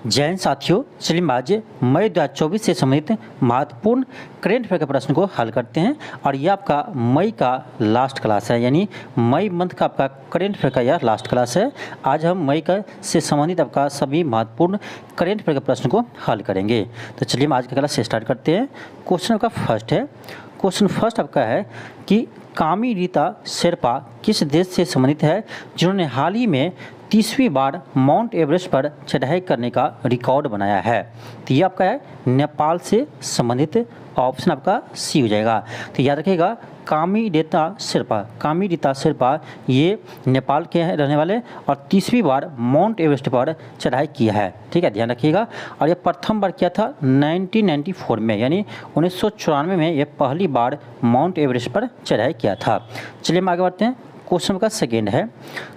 जय हिंद साथियों, चलिए आज मई 2024 से संबंधित महत्वपूर्ण करेंट अफेयर के प्रश्न को हल करते हैं। और ये आपका मई का लास्ट क्लास है, यानी मई मंथ का आपका करेंट अफेयर का यह लास्ट क्लास है। आज हम मई का से संबंधित आपका सभी महत्वपूर्ण करेंट अफेयर के प्रश्न को हल करेंगे। तो चलिए हम आज का क्लास से स्टार्ट करते हैं। क्वेश्चन आपका फर्स्ट है। क्वेश्चन फर्स्ट आपका है कि कामी रीता शेरपा किस देश से संबंधित है जिन्होंने हाल ही में 30वीं बार माउंट एवरेस्ट पर चढ़ाई करने का रिकॉर्ड बनाया है। तो ये आपका है नेपाल से संबंधित, ऑप्शन आपका सी हो जाएगा। तो याद रखिएगा कामी रीता शेरपा ये नेपाल के रहने वाले और 30वीं बार माउंट एवरेस्ट पर चढ़ाई किया है। ठीक है, ध्यान रखिएगा। और ये प्रथम बार किया था 1994 में, यानी 1994 में ये पहली बार माउंट एवरेस्ट पर चढ़ाई किया था। चलिए हम आगे बढ़ते हैं। क्वेश्चन का सेकेंड है।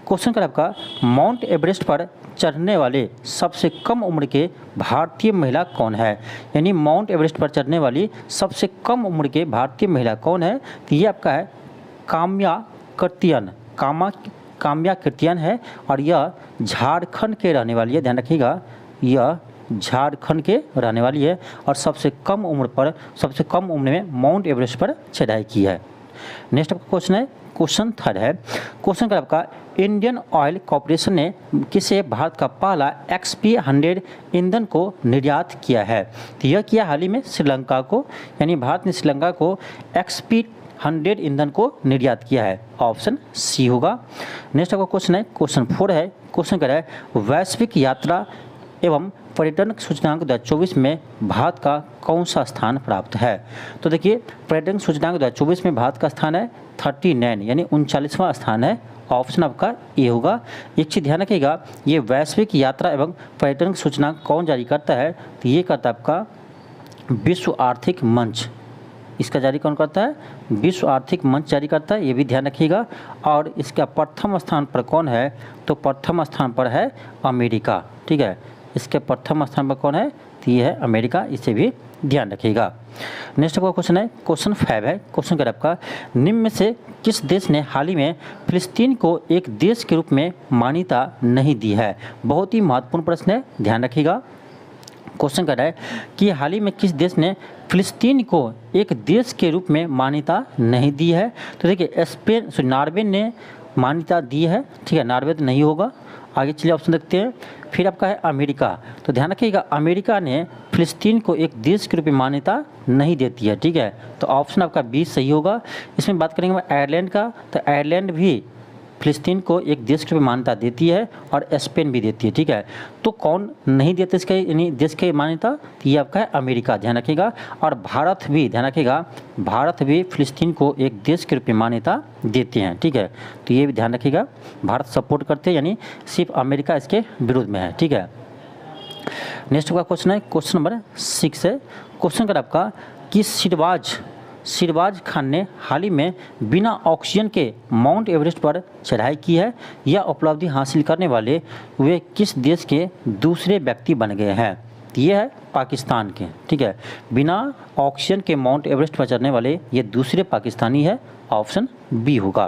क्वेश्चन का आपका माउंट एवरेस्ट पर चढ़ने वाले सबसे कम उम्र के भारतीय महिला कौन है, यानी माउंट एवरेस्ट पर चढ़ने वाली सबसे कम उम्र के भारतीय महिला कौन है। तो ये आपका है काम्या कृतियन है और यह झारखंड के रहने वाली है। ध्यान रखिएगा, यह झारखंड के रहने वाली है और सबसे कम उम्र में माउंट एवरेस्ट पर चढ़ाई की है। नेक्स्ट आपका क्वेश्चन है। क्वेश्चन थर्ड है। क्वेश्चन का आपका इंडियन ऑयल कॉर्पोरेशन ने किसे भारत का पहला XP100 ईंधन को निर्यात किया है। तो यह किया हाल ही में श्रीलंका को, यानी भारत ने श्रीलंका को XP100 ईंधन को निर्यात किया है, ऑप्शन सी होगा। नेक्स्ट आपका क्वेश्चन है। क्वेश्चन 4 है। क्वेश्चन कर रहा है वैश्विक यात्रा एवं पर्यटन सूचकांक 2024 में भारत का कौन सा स्थान प्राप्त है। तो देखिए पर्यटन सूचकांक 2024 में भारत का स्थान है 39, यानी 39वां स्थान है, ऑप्शन आपका ए होगा। एक चीज़ ध्यान रखिएगा, ये वैश्विक यात्रा एवं पर्यटन सूचकांक कौन जारी करता है, तो ये करता है आपका विश्व आर्थिक मंच। इसका जारी कौन करता है, विश्व आर्थिक मंच जारी करता है, ये भी ध्यान रखिएगा। और इसका प्रथम स्थान पर कौन है, तो प्रथम स्थान पर है अमेरिका। ठीक है, इसके प्रथम स्थान पर कौन है, तो ये है अमेरिका, इसे भी ध्यान रखिएगा। नेक्स्ट आपका क्वेश्चन है। क्वेश्चन 5 है। क्वेश्चन कर आपका निम्न में से किस देश ने हाल ही में फिलिस्तीन को एक देश के रूप में मान्यता नहीं दी है। बहुत ही महत्वपूर्ण प्रश्न है, ध्यान रखिएगा। क्वेश्चन कर रहा है कि हाल ही में किस देश ने फिलिस्तीन को एक देश के रूप में मान्यता नहीं दी है। तो देखिए नॉर्वे ने मान्यता दी है। ठीक है, नॉर्वे तो नहीं होगा। आगे चलिए ऑप्शन देखते हैं। फिर आपका है अमेरिका। तो ध्यान रखिएगा अमेरिका ने फिलिस्तीन को एक देश के रूप में मान्यता नहीं देती है। ठीक है, तो ऑप्शन आपका बी सही होगा। इसमें बात करेंगे आयरलैंड का, तो आयरलैंड भी फिलिस्तीन को एक देश के रूप में मान्यता देती है और स्पेन भी देती है। ठीक है, तो कौन नहीं देते इसके, यानी देश की मान्यता, तो ये आपका है अमेरिका, ध्यान रखिएगा। और भारत भी, ध्यान रखिएगा, भारत भी फिलिस्तीन को एक देश के रूप में मान्यता देते हैं। ठीक है, तो ये भी ध्यान रखिएगा, भारत सपोर्ट करते हैं, यानी सिर्फ अमेरिका इसके विरुद्ध में है। ठीक है, नेक्स्ट का क्वेश्चन है। क्वेश्चन नंबर 6 है। क्वेश्चन कर आपका कि सिरवाज खान ने हाल ही में बिना ऑक्सीजन के माउंट एवरेस्ट पर चढ़ाई की है। यह उपलब्धि हासिल करने वाले वे किस देश के दूसरे व्यक्ति बन गए हैं। ये है पाकिस्तान के। ठीक है, बिना ऑक्सीजन के माउंट एवरेस्ट पर चढ़ने वाले ये दूसरे पाकिस्तानी है, ऑप्शन बी होगा।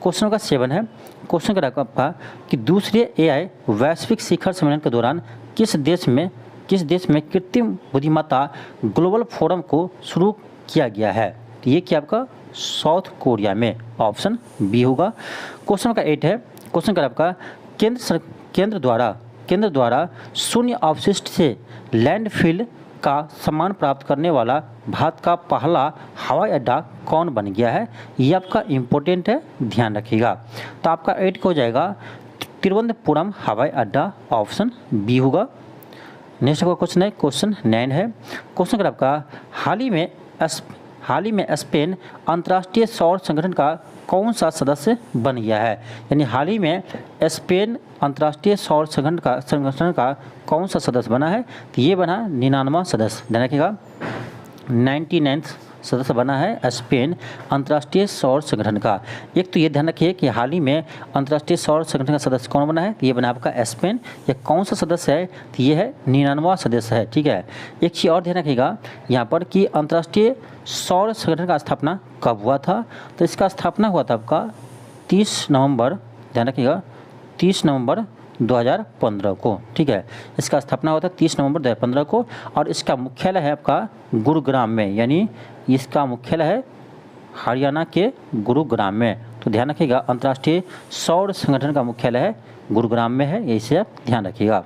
क्वेश्चन का 7 है। क्वेश्चन का आपका कि दूसरे AI वैश्विक शिखर सम्मेलन के दौरान किस देश में कृत्रिम बुद्धिमत्ता ग्लोबल फोरम को शुरू किया गया है। तो ये क्या आपका साउथ कोरिया में, ऑप्शन बी होगा। क्वेश्चन का 8 है। क्वेश्चन का आपका केंद्र द्वारा शून्य अवशिष्ट से लैंडफिल का सम्मान प्राप्त करने वाला भारत का पहला हवाई अड्डा कौन बन गया है। ये आपका इम्पोर्टेंट है, ध्यान रखिएगा। तो आपका 8 हो जाएगा तिरुवनंतपुरम हवाई अड्डा, ऑप्शन बी होगा। नेक्स्ट आपका क्वेश्चन है। क्वेश्चन 9 है। क्वेश्चन का आपका हाल ही में स्पेन अंतर्राष्ट्रीय सौर संगठन का कौन सा सदस्य बन गया है, यानी हाल ही में स्पेन अंतर्राष्ट्रीय सौर संगठन का कौन सा सदस्य बना है। तो ये बना 99वां सदस्य, ध्यान रखिएगा 99th सदस्य बना है स्पेन अंतर्राष्ट्रीय सौर संगठन का। एक तो ये ध्यान रखिए कि हाल ही में अंतर्राष्ट्रीय सौर संगठन का सदस्य कौन बना है, ये बना आपका स्पेन। ये कौन सा सदस्य है, तो ये है 99वां सदस्य है। ठीक है, एक चीज़ और ध्यान रखिएगा यहाँ पर कि अंतर्राष्ट्रीय सौर संगठन का स्थापना कब हुआ था। तो इसका स्थापना हुआ था आपका 30 नवंबर, ध्यान रखिएगा 30 नवंबर 2015 को, ठीक है। इसका स्थापना हुआ था 30 नवंबर 2015 को और इसका मुख्यालय है आपका गुरुग्राम में, यानी इसका मुख्यालय है हरियाणा के गुरुग्राम में। तो ध्यान रखिएगा, अंतर्राष्ट्रीय सौर संगठन का मुख्यालय है गुरुग्राम में है, इसे आप ध्यान रखिएगा।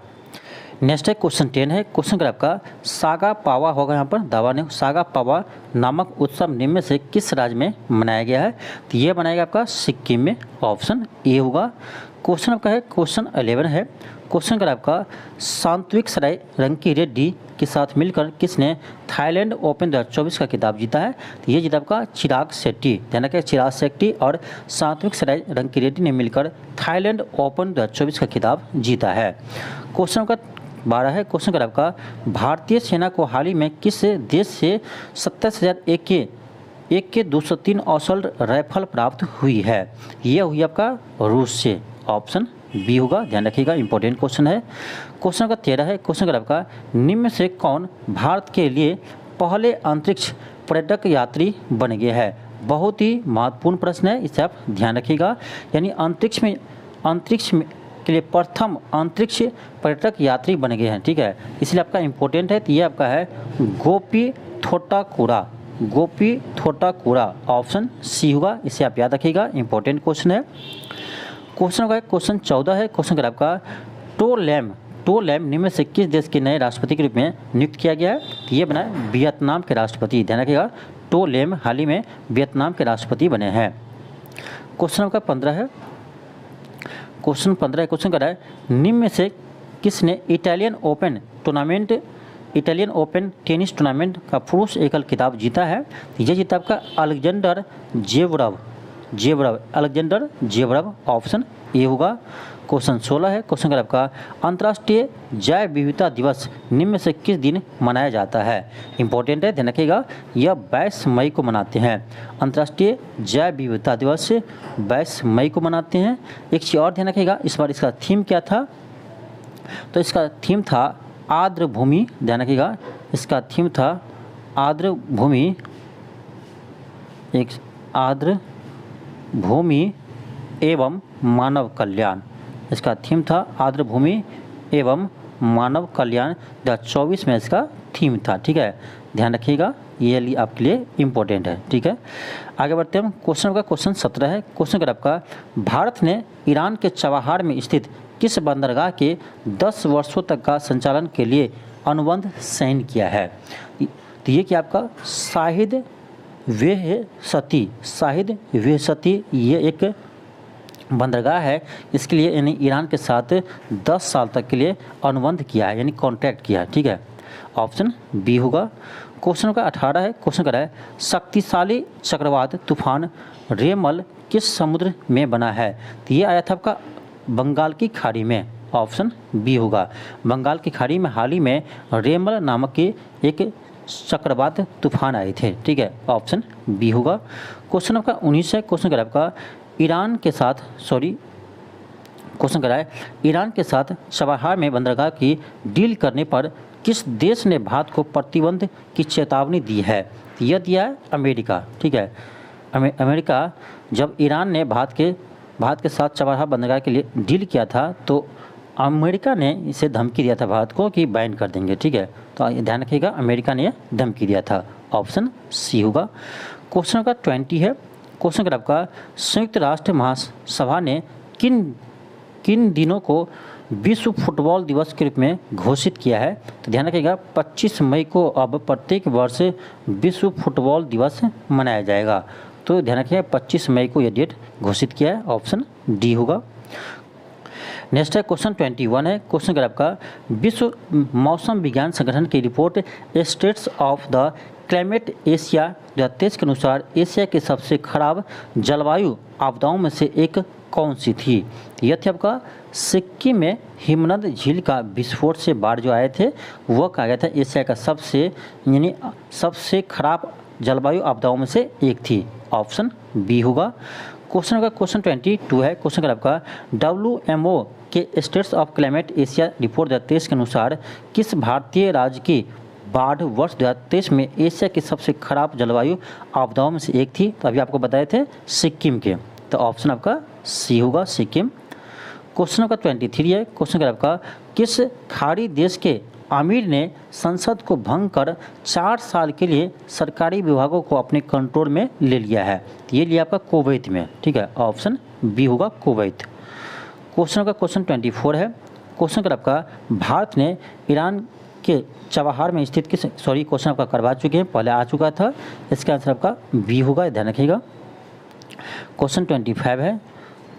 नेक्स्ट है क्वेश्चन 10 है। क्वेश्चन का आपका सागा पावा होगा, यहाँ पर दावा ने सागा पावा नामक उत्सव निम्न में से किस राज्य में मनाया गया है? तो ये मनाया गया आपका सिक्किम में, ऑप्शन ए होगा। क्वेश्चन आपका है क्वेश्चन 11 है। क्वेश्चन का आपका सात्विक सराय रंकी रेड्डी के साथ मिलकर किसने थाईलैंड ओपन 2024 का खिताब जीता है? तो ये जीता आपका चिराग शेट्टी, ध्यान रखिए चिराग शेट्टी और सात्विक सराय रंकी रेड्डी ने मिलकर थाईलैंड ओपन 2024 का खिताब जीता है। क्वेश्चन का 12 है। क्वेश्चन का आपका भारतीय सेना को हाल ही में किस देश से 27,000 AK 203 असॉल्ट राइफल प्राप्त हुई है? यह हुई आपका रूस से, ऑप्शन बी होगा, ध्यान रखिएगा, इंपॉर्टेंट क्वेश्चन है। क्वेश्चन का 13 है। क्वेश्चन का आपका निम्न में से कौन भारत के लिए पहले अंतरिक्ष पर्यटक यात्री बन गए हैं? बहुत ही महत्वपूर्ण प्रश्न है, इसे आप ध्यान रखिएगा। यानी अंतरिक्ष में के लिए प्रथम अंतरिक्ष पर्यटक यात्री बन गए हैं, ठीक है, इसलिए आपका इंपॉर्टेंट है। तो ये आपका है गोपी थोटाकुरा, ऑप्शन सी होगा, इसे आप याद रखिएगा, इंपॉर्टेंट क्वेश्चन है। क्वेश्चन का क्वेश्चन 14 है। क्वेश्चन का आपका टो लैम निम्न में से किस देश के नए राष्ट्रपति के रूप में नियुक्त किया गया है? तो ये बना है वियतनाम के राष्ट्रपति, ध्यान रखिएगा, टो लैम हाल ही में वियतनाम के राष्ट्रपति बने हैं। क्वेश्चन का 15 है। क्वेश्चन 15 क्वेश्चन कर रहा है निम्न में से किसने इटालियन ओपन टेनिस टूर्नामेंट का पुरुष एकल खिताब जीता है? यह जीता आपका अलेक्जेंडर जेवरव, ऑप्शन ए होगा। क्वेश्चन 16 है। क्वेश्चन का आपका अंतर्राष्ट्रीय जैव विविधता दिवस निम्न में से किस दिन मनाया जाता है? इंपॉर्टेंट है, ध्यान रखिएगा, यह 22 मई को मनाते हैं। अंतर्राष्ट्रीय जैव विविधता दिवस 22 मई को मनाते हैं। एक चीज़ और ध्यान रखिएगा, इस बार इसका थीम क्या था? तो इसका थीम था आर्द्र भूमि, ध्यान रखिएगा, इसका थीम था आर्द्र भूमि एवं मानव कल्याण। इसका थीम था आर्द्र भूमि एवं मानव कल्याण 2024 में इसका थीम था, ठीक है, ध्यान रखिएगा, ये आपके लिए इम्पोर्टेंट है, ठीक है। आगे बढ़ते हैं हम। क्वेश्चन का क्वेश्चन 17 है। क्वेश्चन का आपका भारत ने ईरान के चबाहार में स्थित किस बंदरगाह के 10 वर्षों तक का संचालन के लिए अनुबंध साइन किया है? तो ये क्या आपका शाहिद वेहसती ये एक बंदरगाह है, इसके लिए यानी ईरान के साथ 10 साल तक के लिए अनुबंध किया है, यानी कॉन्ट्रैक्ट किया है, ठीक है, ऑप्शन बी होगा। क्वेश्चन का 18 है। क्वेश्चन का है शक्तिशाली चक्रवात तूफान रेमल किस समुद्र में बना है? तो ये आया था आपका बंगाल की खाड़ी में, ऑप्शन बी होगा। बंगाल की खाड़ी में हाल ही में रेमल नामक के एक चक्रवात तूफान आए थे, ठीक है, ऑप्शन बी होगा। क्वेश्चन आपका 19 है। क्वेश्चन का आपका ईरान के साथ चबाहार में बंदरगाह की डील करने पर किस देश ने भारत को प्रतिबंध की चेतावनी दी है? यह दिया है अमेरिका, ठीक है, अमेरिका जब ईरान ने भारत के साथ चबाहार बंदरगाह के लिए डील किया था तो अमेरिका ने इसे धमकी दिया था भारत को कि बैन कर देंगे, ठीक है, तो ध्यान रखिएगा, अमेरिका ने धमकी दिया था, ऑप्शन सी होगा। क्वेश्चन का 20 है। क्वेश्चन का आपका संयुक्त राष्ट्र महासभा ने किन दिनों को विश्व फुटबॉल दिवस के रूप में घोषित किया है? तो ध्यान रखिएगा 25 मई को अब प्रत्येक वर्ष विश्व फुटबॉल दिवस मनाया जाएगा, तो ध्यान रखिएगा 25 मई को यह डेट घोषित किया है, ऑप्शन डी होगा। नेक्स्ट है क्वेश्चन 21 है। क्वेश्चन का आपका विश्व मौसम विज्ञान संगठन की report states of the climate Asia 2023 के अनुसार एशिया की सबसे खराब जलवायु आपदाओं में से एक कौन सी थी? यह थी आपका सिक्किम में हिमनद झील का विस्फोट से बाढ़ जो आए थे वह कहा गया था एशिया का सबसे खराब जलवायु आपदाओं में से एक थी, ऑप्शन बी होगा। क्वेश्चन का क्वेश्चन 22 है। क्वेश्चन का आपका WMO के states of climate Asia report 2023 के अनुसार किस भारतीय राज्य की बाढ़ वर्ष 2023 में एशिया की सबसे खराब जलवायु आपदाओं में से एक थी? तो अभी आपको बताए थे सिक्किम के, तो ऑप्शन आपका सी होगा, सिक्किम। क्वेश्चन नंबर 23 है, क्वेश्चन नंबर आपका किस खाड़ी देश के आमिर ने संसद को भंग कर 4 साल के लिए सरकारी विभागों को अपने कंट्रोल में ले लिया है? तो ये लिया आपका कुवैत में, ठीक है, ऑप्शन बी होगा कुवैत। क्वेश्चन का क्वेश्चन 24 है, क्वेश्चन का आपका भारत ने ईरान के चबहार में स्थित किस, सॉरी क्वेश्चन आपका करवा चुके हैं, पहले आ चुका था, इसका आंसर आपका बी होगा, ध्यान रखिएगा। क्वेश्चन 25 है,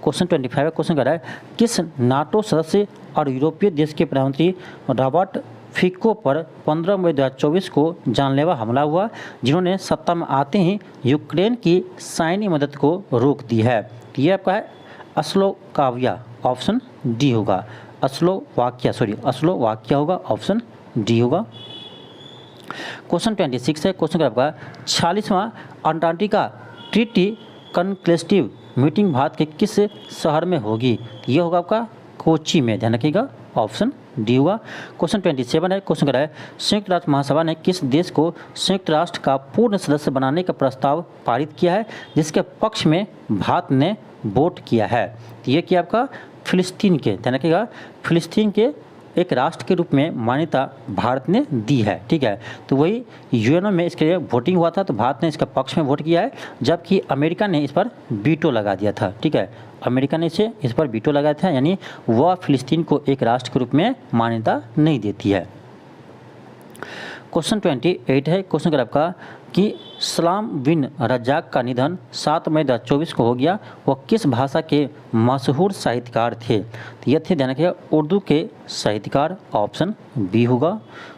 क्वेश्चन 25 है, क्वेश्चन कर रहा है किस नाटो सदस्य और यूरोपीय देश के प्रधानमंत्री रॉबर्ट फिको पर 15 मई 2024 को जानलेवा हमला हुआ, जिन्होंने सत्ता में आते ही यूक्रेन की सैन्य मदद को रोक दी है? तो ये आपका है स्लोवाकिया, ऑप्शन डी होगा, स्लोवाकिया होगा, ऑप्शन डी होगा। क्वेश्चन 26 है, क्वेश्चन आपका 46वां Antarctica treaty conclave meeting Bharat के किस शहर में होगी? ये होगा आपका कोची में, ध्यान रखिएगा, ऑप्शन डी होगा। क्वेश्चन 27 है, क्वेश्चन कर रहा है संयुक्त राष्ट्र महासभा ने किस देश को संयुक्त राष्ट्र का पूर्ण सदस्य बनाने का प्रस्ताव पारित किया है, जिसके पक्ष में भारत ने वोट किया है? तो ये किया आपका फिलिस्तीन के, ध्यान रखिएगा, फिलिस्तीन के एक राष्ट्र के रूप में मान्यता भारत ने दी है, ठीक है। तो वही यूएनओ में इसके लिए वोटिंग हुआ था, तो भारत ने इसका पक्ष में वोट किया है, जबकि अमेरिका ने इस पर वीटो लगा दिया था, ठीक है, अमेरिका ने इस पर वीटो लगाया था, यानी वह फिलिस्तीन को एक राष्ट्र के रूप में मान्यता नहीं देती है। क्वेश्चन 28 है, क्वेश्चन आपका कि सलाम बिन रज्जाक का निधन 7 मई 2024 को हो गया, वह किस भाषा के मशहूर साहित्यकार थे? तो ये थे, ध्यान रखिएगा, उर्दू के साहित्यकार, ऑप्शन बी होगा।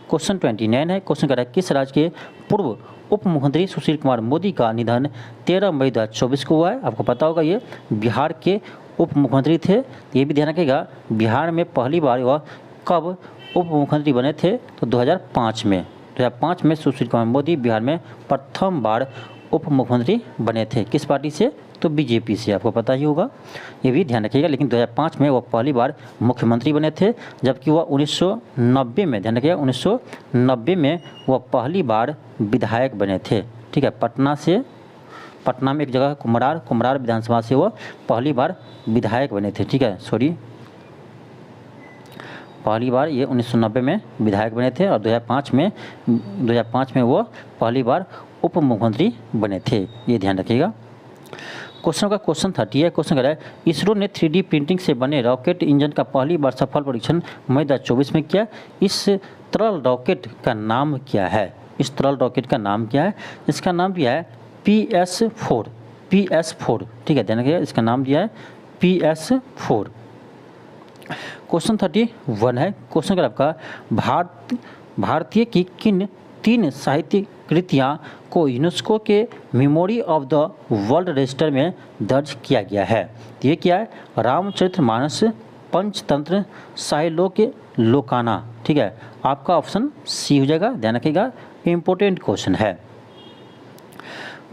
क्वेश्चन 29 है, क्वेश्चन कर रहा है किस राज्य के पूर्व उप मुख्यमंत्री सुशील कुमार मोदी का निधन 13 मई 2024 को हुआ है? आपको पता होगा ये बिहार के उप मुख्यमंत्री थे, ये भी ध्यान रखिएगा, बिहार में पहली बार वह कब उप मुख्यमंत्री बने थे? तो 2005 में, 2005 में सुशील कुमार मोदी बिहार में प्रथम बार उप मुख्यमंत्री बने थे। किस पार्टी से? तो बीजेपी से, आपको पता ही होगा, ये भी ध्यान रखिएगा। लेकिन 2005 में वह पहली बार मुख्यमंत्री बने थे, जबकि वह 1990 में, ध्यान रखिएगा, 1990 में वह पहली बार विधायक बने थे, ठीक है, पटना में एक जगह कुमरार विधानसभा से वह पहली बार विधायक बने थे, ठीक है, पहली बार ये 1990 में विधायक बने थे और 2005 में वो पहली बार उप मुख्यमंत्री बने थे, ये ध्यान रखिएगा। क्वेश्चन का क्वेश्चन 30 है, क्वेश्चन कर रहा है इसरो ने 3D प्रिंटिंग से बने रॉकेट इंजन का पहली बार सफल परीक्षण मई 2024 में किया। इस तरल रॉकेट का नाम क्या है? इसका नाम दिया है PS4, ठीक है, ध्यान रखिएगा, इसका नाम दिया है PS4। क्वेश्चन 31 है, क्वेश्चन अगर आपका भारतीय की किन 3 साहित्य कृतियाँ को यूनेस्को के memory of the world register में दर्ज किया गया है? तो ये क्या है? रामचरितमानस, पंचतंत्र, साहिलोक लोकाना, ठीक है, आपका ऑप्शन सी हो जाएगा, ध्यान रखिएगा, इंपॉर्टेंट क्वेश्चन है।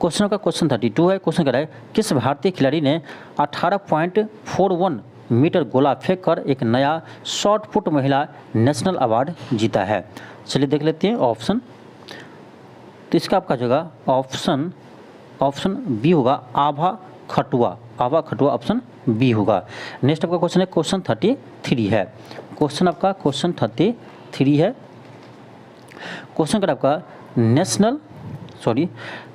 क्वेश्चन का क्वेश्चन 32 है, क्वेश्चन कर रहा है किस भारतीय खिलाड़ी ने 18.41 मीटर गोला फेंक कर एक नया शॉर्ट पुट महिला नेशनल अवार्ड जीता है? चलिए देख लेते हैं ऑप्शन। तो इसका आपका जगह ऑप्शन बी होगा, आभा खटुआ, ऑप्शन बी होगा। नेक्स्ट आपका क्वेश्चन है क्वेश्चन 33 है, क्वेश्चन है, क्वेश्चन का आपका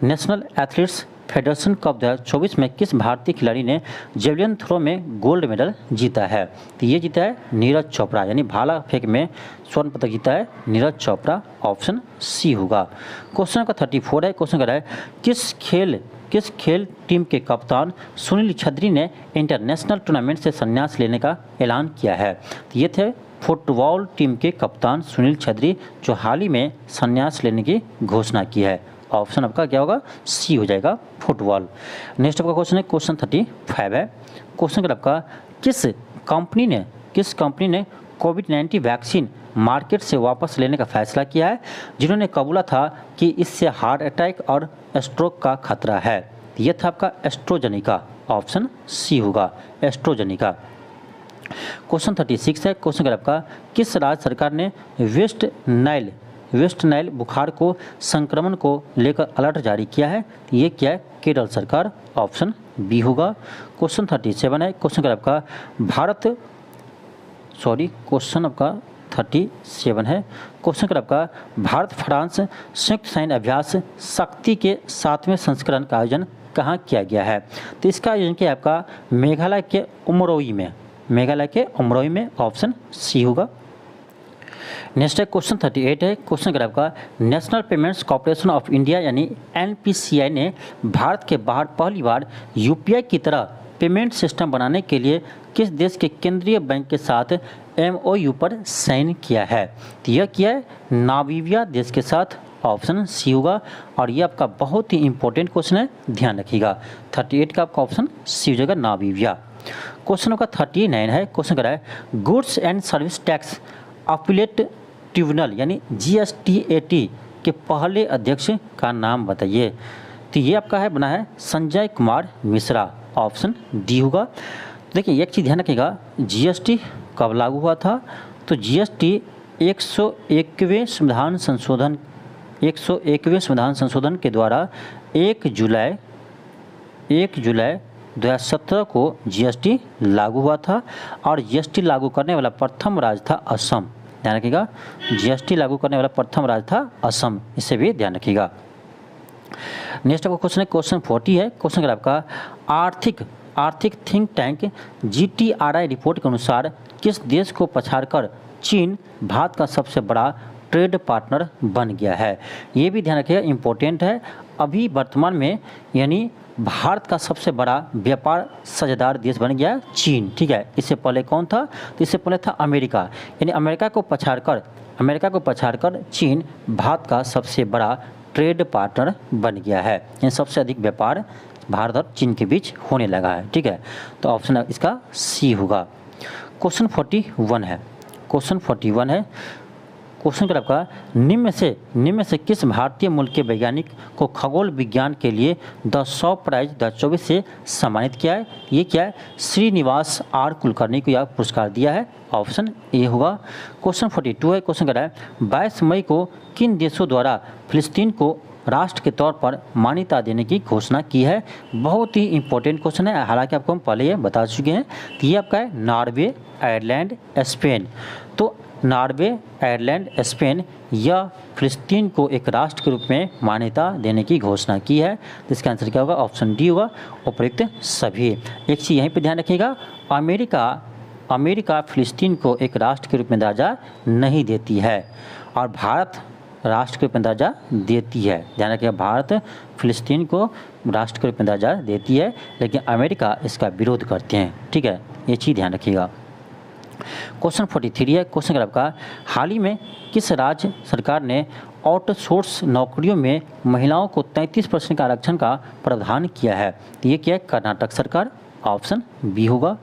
नेशनल एथलीट्स फेडरेशन कप 2024 में किस भारतीय खिलाड़ी ने जेवलिन थ्रो में गोल्ड मेडल जीता है? तो ये जीता है नीरज चोपड़ा, यानी भाला फेंक में स्वर्ण पदक जीता है नीरज चोपड़ा, ऑप्शन सी होगा। क्वेश्चन का 34 है, क्वेश्चन कर रहा है किस खेल टीम के कप्तान सुनील छेत्री ने इंटरनेशनल टूर्नामेंट से संन्यास लेने का ऐलान किया है? तो ये थे फुटबॉल टीम के कप्तान सुनील छेत्री, जो हाल ही में संन्यास लेने की घोषणा की है। ऑप्शन आपका क्या होगा? सी हो जाएगा, फुटबॉल। नेक्स्ट आपका क्वेश्चन है क्वेश्चन 35 है, क्वेश्चन का आपका किस कंपनी ने कोविड-19 वैक्सीन मार्केट से वापस लेने का फैसला किया है, जिन्होंने कबूला था कि इससे हार्ट अटैक और स्ट्रोक का खतरा है? यह था आपका एस्ट्रोजेनिका, ऑप्शन सी होगा, एस्ट्रोजेनिका। क्वेश्चन 36 है, क्वेश्चन का आपका किस राज्य सरकार ने वेस्ट नाइल बुखार को संक्रमण को लेकर अलर्ट जारी किया है? ये क्या है? केरल सरकार, ऑप्शन बी होगा। क्वेश्चन 37 है, क्वेश्चन का आपका भारत क्वेश्चन आपका 37 है। क्वेश्चन कर आपका भारत फ्रांस संयुक्त सैन्य अभ्यास शक्ति के 7वें संस्करण का आयोजन कहाँ किया गया है? तो इसका आयोजन किया आपका मेघालय के उमरोई में, मेघालय के उमरोई में, ऑप्शन सी होगा। नेक्स्ट है क्वेश्चन 38 है। क्वेश्चन कर आपका national payments corporation of India यानी NPCI ने भारत के बाहर पहली बार UPI की तरह पेमेंट सिस्टम बनाने के लिए किस देश के केंद्रीय बैंक के साथ MOU पर साइन किया है? तो यह किया है नामीबिया देश के साथ, ऑप्शन सी होगा। और ये आपका बहुत ही इंपॉर्टेंट क्वेश्चन है, ध्यान रखिएगा। 38 का आपका ऑप्शन सी हो जाएगा, नामीबिया। क्वेश्चन आपका 39 है। क्वेश्चन करा है goods and service tax appellate tribunal यानी GSTAT के पहले अध्यक्ष का नाम बताइए। तो ये आपका है बना है संजय कुमार मिश्रा, ऑप्शन डी होगा। देखिए एक चीज़ ध्यान रखिएगा, GST कब लागू हुआ था? तो GST 101वें संविधान संशोधन के द्वारा 1 जुलाई 2017 को GST लागू हुआ था। और GST लागू करने वाला प्रथम राज्य था असम, ध्यान रखिएगा। GST लागू करने वाला प्रथम राज्य था असम, इसे भी ध्यान रखिएगा। नेक्स्ट आपका क्वेश्चन है क्वेश्चन 40 है। क्वेश्चन अगर आपका आर्थिक थिंक टैंक GTRI रिपोर्ट के अनुसार किस देश को पछाड़कर चीन भारत का सबसे बड़ा ट्रेड पार्टनर बन गया है? ये भी ध्यान रखिएगा, इम्पोर्टेंट है। अभी वर्तमान में यानी भारत का सबसे बड़ा व्यापार साझेदार देश बन गया चीन, ठीक है। इससे पहले कौन था? तो इससे पहले था अमेरिका, यानी अमेरिका को पछाड़कर चीन भारत का सबसे बड़ा ट्रेड पार्टनर बन गया है, यानी सबसे अधिक व्यापार भारत और चीन के बीच होने लगा है, ठीक है। तो ऑप्शन इसका सी होगा। क्वेश्चन 41 है। क्वेश्चन कर आपका निम्न से किस भारतीय मूल के वैज्ञानिक को खगोल विज्ञान के लिए द सौ प्राइज 2024 से सम्मानित किया है? ये क्या है? श्रीनिवास R कुलकर्णी को यह पुरस्कार दिया है, ऑप्शन ए होगा। क्वेश्चन 42 है। क्वेश्चन कर रहा है 22 मई को किन देशों द्वारा फिलिस्तीन को राष्ट्र के तौर पर मान्यता देने की घोषणा की है? बहुत ही इंपॉर्टेंट क्वेश्चन है, हालांकि आपको हम पहले ये बता चुके हैं। तो ये आपका है नॉर्वे, आयरलैंड, स्पेन। तो नॉर्वे, आयरलैंड, स्पेन या फिलिस्तीन को एक राष्ट्र के रूप में मान्यता देने की घोषणा की है। तो इसका आंसर क्या होगा? ऑप्शन डी होगा, उपयुक्त सभी। एक चीज़ यहीं पे ध्यान रखिएगा, अमेरिका फिलिस्तीन को एक राष्ट्र के रूप में दर्जा नहीं देती है और भारत राष्ट्र के रूप में दर्जा देती है। ध्यान रखिएगा, भारत फिलिस्तीन को राष्ट्र के रूप में दर्जा देती है, लेकिन अमेरिका इसका विरोध करते हैं, ठीक है। ये चीज़ ध्यान रखिएगा। क्वेश्चन 43 है। क्वेश्चन अगर आपका हाल ही में किस राज्य सरकार ने आउटसोर्स नौकरियों में महिलाओं को 33% का आरक्षण का प्रावधान किया है? तो ये क्या है? कर्नाटक सरकार, ऑप्शन बी होगा।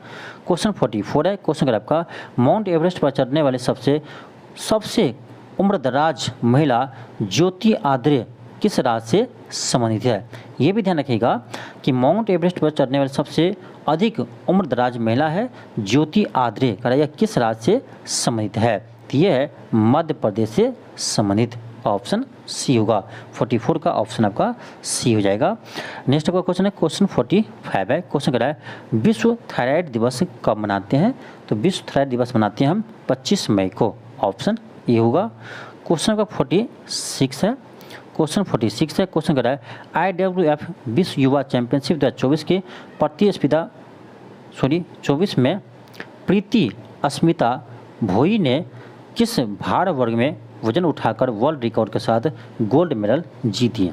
क्वेश्चन 44 है। क्वेश्चन अगर आपका माउंट एवरेस्ट पर चढ़ने वाले सबसे उम्रदराज महिला ज्योति आद्रे किस राज्य से संबंधित है? ये भी ध्यान रखिएगा कि माउंट एवरेस्ट पर चढ़ने वाले सबसे अधिक उम्रदराज महिला है ज्योति आद्रे, यह किस राज्य से संबंधित है? तो ये है मध्य प्रदेश से संबंधित, ऑप्शन सी होगा। 44 का ऑप्शन आपका सी हो जाएगा। नेक्स्ट आपका क्वेश्चन है क्वेश्चन 45 है। क्वेश्चन करा है विश्व थायराइड दिवस कब मनाते हैं? तो विश्व थायराइड दिवस मनाते हैं हम 25 मई को, ऑप्शन ए होगा। क्वेश्चन का 46 है। क्वेश्चन 46 है। क्वेश्चन कर रहा है IWF विश्व युवा चैंपियनशिप 2024 के प्रतिस्पर्धा 24 में प्रीति अस्मिता भोई ने किस भार वर्ग में वजन उठाकर वर्ल्ड रिकॉर्ड के साथ गोल्ड मेडल जीती?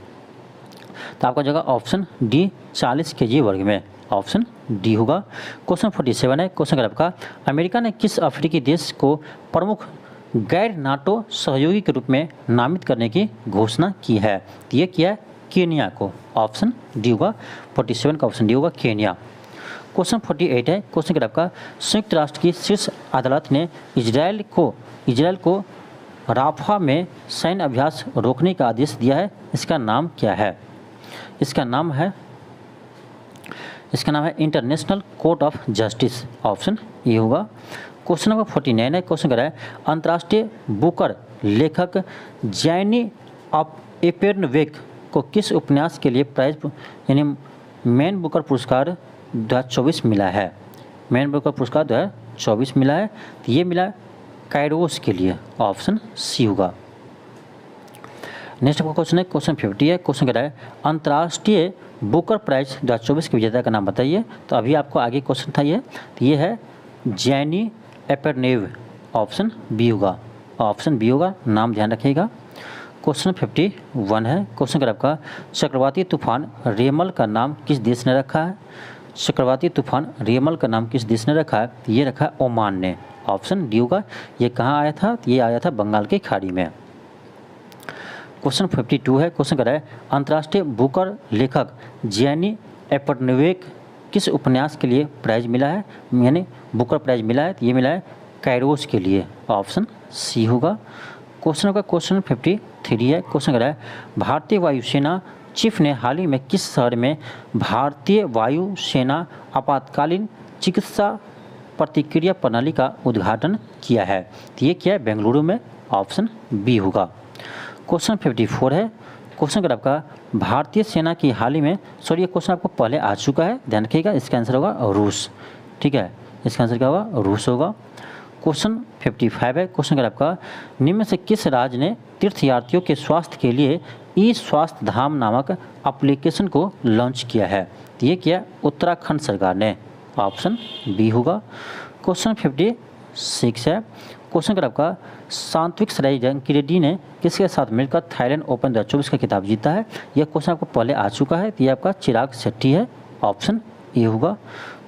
तो आपका जगह ऑप्शन डी 40 kg वर्ग में, ऑप्शन डी होगा। क्वेश्चन 47 है। क्वेश्चन कर आपका अमेरिका ने किस अफ्रीकी देश को प्रमुख गैर नाटो सहयोगी के रूप में नामित करने की घोषणा की है? तो ये किया है केनिया को, ऑप्शन डी होगा। 47 का ऑप्शन डी होगा, केनिया। क्वेश्चन 48 है। क्वेश्चन कर आपका संयुक्त राष्ट्र की शीर्ष अदालत ने इजराइल को राफा में सैन्य अभ्यास रोकने का आदेश दिया है, इसका नाम क्या है? इसका नाम है international court of justice, option A होगा। क्वेश्चन नंबर 49 है। क्वेश्चन कर रहा है अंतर्राष्ट्रीय बुकर लेखक जैनी एपेर्नवेक को किस उपन्यास के लिए प्राइज यानी मैन बुकर पुरस्कार 2024 मिला है? मैन बुकर पुरस्कार 2024 मिला है, तो ये मिला कायरोस के लिए, ऑप्शन सी होगा। नेक्स्ट आपका क्वेश्चन है, क्वेश्चन 50 है। क्वेश्चन कह रहा है अंतर्राष्ट्रीय बुकर प्राइज 2024 के विजेता का नाम बताइए। तो अभी आपको आगे क्वेश्चन था ये, तो ये है जैनी एपेरनेव, ऑप्शन बी होगा, ऑप्शन बी होगा, नाम ध्यान रखिएगा। क्वेश्चन 51 है। क्वेश्चन कर आपका चक्रवाती तूफान रेमल का नाम किस देश ने रखा है? चक्रवाती तूफान रेमल का नाम किस देश ने रखा है? ये रखा है ओमान ने, ऑप्शन डी होगा। ये कहाँ आया था? ये आया था बंगाल की खाड़ी में। क्वेश्चन 52 है। क्वेश्चन कर रहा है अंतर्राष्ट्रीय बुकर लेखक जैनी एपेरनेव किस उपन्यास के लिए प्राइज मिला है, यानी बुकर प्राइज मिला है? तो ये मिला है कायरोस के लिए, ऑप्शन सी होगा। क्वेश्चन होगा क्वेश्चन 53 है। क्वेश्चन कर रहा है भारतीय वायुसेना चीफ ने हाल ही में किस शहर में भारतीय वायुसेना आपातकालीन चिकित्सा प्रतिक्रिया प्रणाली का उद्घाटन किया है? तो ये क्या है? बेंगलुरु में, ऑप्शन बी होगा। क्वेश्चन 54 है। क्वेश्चन कर आपका भारतीय सेना की हाल ही में, सॉरी ये क्वेश्चन आपको पहले आ चुका है, ध्यान रखिएगा। इसका आंसर होगा रूस, ठीक है, इसका आंसर क्या होगा? रूस होगा। क्वेश्चन 55 है। क्वेश्चन कर आपका निम्न में से किस राज्य ने तीर्थयात्रियों के स्वास्थ्य के लिए ई स्वास्थ्य धाम नामक एप्लीकेशन को लॉन्च किया है? तो ये क्या? उत्तराखंड सरकार ने, ऑप्शन बी होगा। क्वेश्चन 56 है। क्वेश्चन कर आपका सात्विक साईराजकी रेड्डी ने किसके साथ मिलकर थाईलैंड ओपन 2024 का खिताब जीता है? यह क्वेश्चन आपको पहले आ चुका है, तो ये आपका चिराग शेट्टी है, ऑप्शन ए होगा।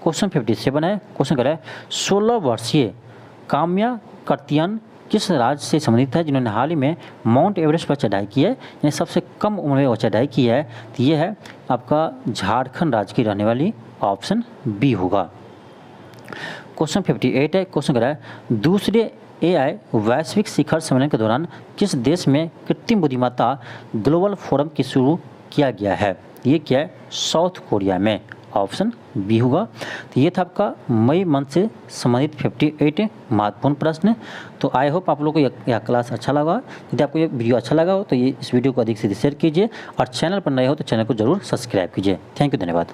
क्वेश्चन 57 है। क्वेश्चन कर रहा है 16 वर्षीय काम्या कर्तियान किस राज्य से संबंधित है जिन्होंने हाल ही में माउंट एवरेस्ट पर चढ़ाई की है, यानी सबसे कम उम्र में वो चढ़ाई की है? तो ये है आपका झारखंड राज्य की रहने वाली, ऑप्शन बी होगा। क्वेश्चन 58 है। क्वेश्चन कर रहा है दूसरे AI वैश्विक शिखर सम्मेलन के दौरान किस देश में कृत्रिम बुद्धिमत्ता ग्लोबल फोरम की शुरू किया गया है? ये क्या है? साउथ कोरिया में, ऑप्शन बी होगा। तो ये था आपका मई मंथ से संबंधित 58 महत्वपूर्ण प्रश्न। तो आई होप आप लोगों को यह क्लास अच्छा लगा। यदि आपको ये वीडियो अच्छा लगा हो तो ये इस वीडियो को अधिक से अधिक शेयर कीजिए, और चैनल पर नए हो तो चैनल को जरूर सब्सक्राइब कीजिए। थैंक यू, धन्यवाद।